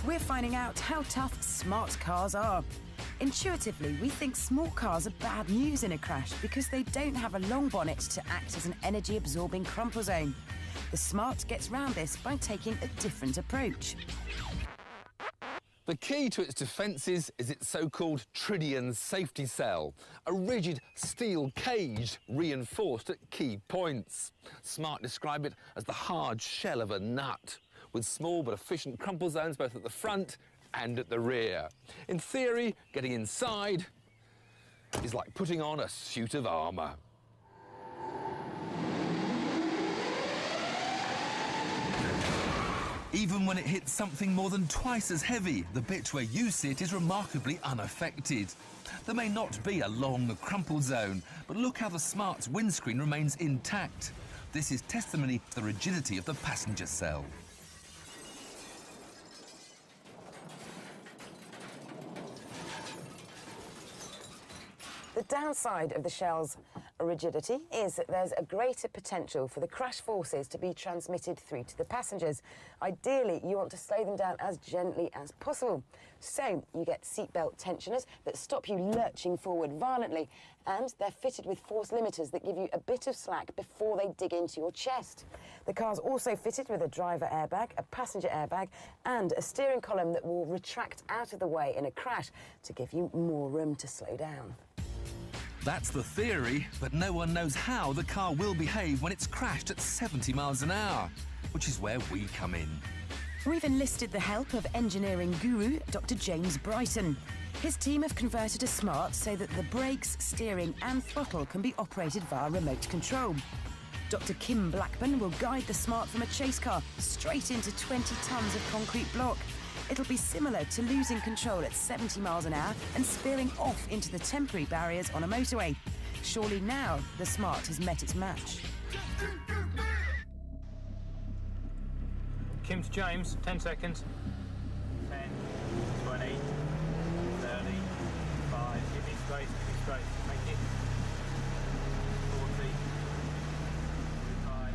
We're finding out how tough smart cars are. Intuitively, we think small cars are bad news in a crash because they don't have a long bonnet to act as an energy-absorbing crumple zone. The Smart gets round this by taking a different approach. The key to its defences is its so-called Tridion safety cell, a rigid steel cage reinforced at key points. Smart describe it as the hard shell of a nut, with small but efficient crumple zones both at the front and at the rear. In theory, getting inside is like putting on a suit of armour. Even when it hits something more than twice as heavy, the bit where you sit is remarkably unaffected. There may not be a long crumple zone, but look how the Smart's windscreen remains intact. This is testimony to the rigidity of the passenger cell. The downside of the shell's rigidity is that there's a greater potential for the crash forces to be transmitted through to the passengers. Ideally, you want to slow them down as gently as possible. So you get seatbelt tensioners that stop you lurching forward violently, and they're fitted with force limiters that give you a bit of slack before they dig into your chest. The car's also fitted with a driver airbag, a passenger airbag, and a steering column that will retract out of the way in a crash to give you more room to slow down. That's the theory, but no one knows how the car will behave when it's crashed at 70 miles an hour, which is where we come in. We've enlisted the help of engineering guru Dr. James Brighton. His team have converted a Smart so that the brakes, steering and throttle can be operated via remote control. Dr. Kim Blackburn will guide the Smart from a chase car straight into 20 tonnes of concrete block. It'll be similar to losing control at 70 miles an hour and spearing off into the temporary barriers on a motorway. Surely now the Smart has met its match. Kim to James, 10 seconds. 10, 20, 30, 5, give me space, make it. 40, 45.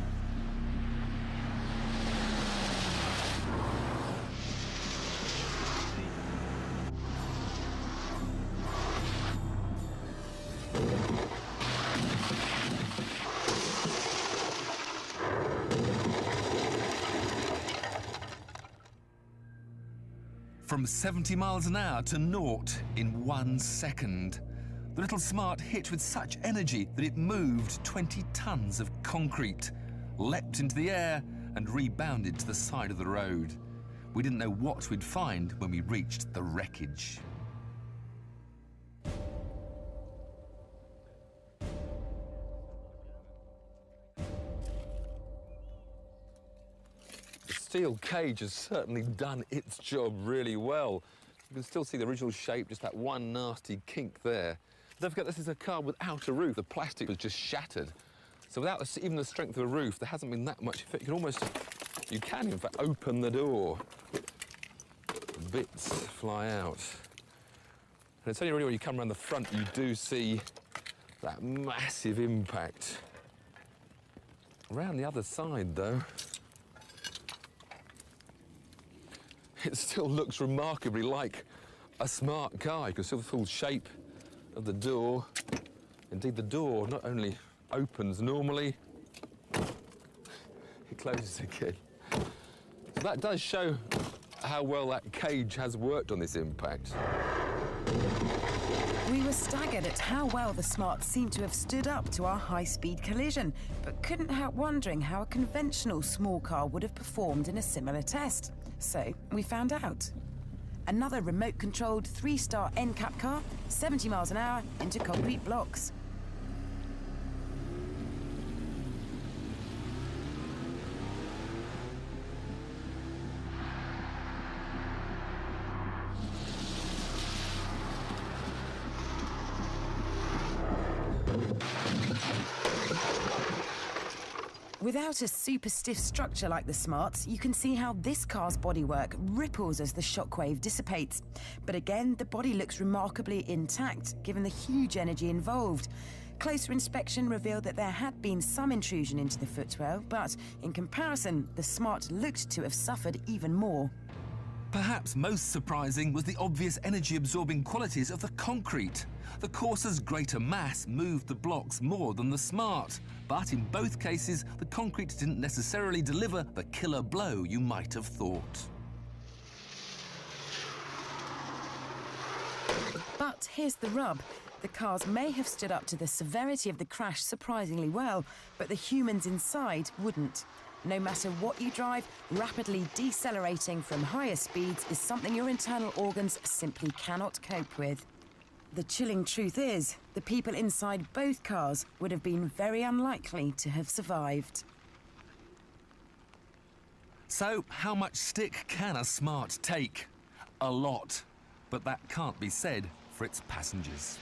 From 70 miles an hour to naught in 1 second. The little Smart hit with such energy that it moved 20 tonnes of concrete, leapt into the air and rebounded to the side of the road. We didn't know what we'd find when we reached the wreckage. The steel cage has certainly done its job really well. You can still see the original shape, just that one nasty kink there. Don't forget, this is a car without a roof. The plastic was just shattered. So without even the strength of a roof, there hasn't been that much effect. You can in fact open the door. Bits fly out. And it's only really when you come around the front you do see that massive impact. Around the other side though, it still looks remarkably like a Smart car. You can see the full shape of the door. Indeed, the door not only opens normally, it closes again. So that does show how well that cage has worked on this impact. We were staggered at how well the Smart seemed to have stood up to our high-speed collision, but couldn't help wondering how a conventional small car would have performed in a similar test. So we found out. Another remote-controlled 3-star NCAP car, 70 miles an hour into concrete blocks. Without a super stiff structure like the Smart's, you can see how this car's bodywork ripples as the shockwave dissipates. But again, the body looks remarkably intact, given the huge energy involved. Closer inspection revealed that there had been some intrusion into the footwell, but in comparison, the Smart looked to have suffered even more. Perhaps most surprising was the obvious energy-absorbing qualities of the concrete. The Corsa's greater mass moved the blocks more than the Smart, but in both cases, the concrete didn't necessarily deliver the killer blow you might have thought. But here's the rub. The cars may have stood up to the severity of the crash surprisingly well, but the humans inside wouldn't. No matter what you drive, rapidly decelerating from higher speeds is something your internal organs simply cannot cope with. The chilling truth is, the people inside both cars would have been very unlikely to have survived. So, how much stick can a Smart take? A lot. But that can't be said for its passengers.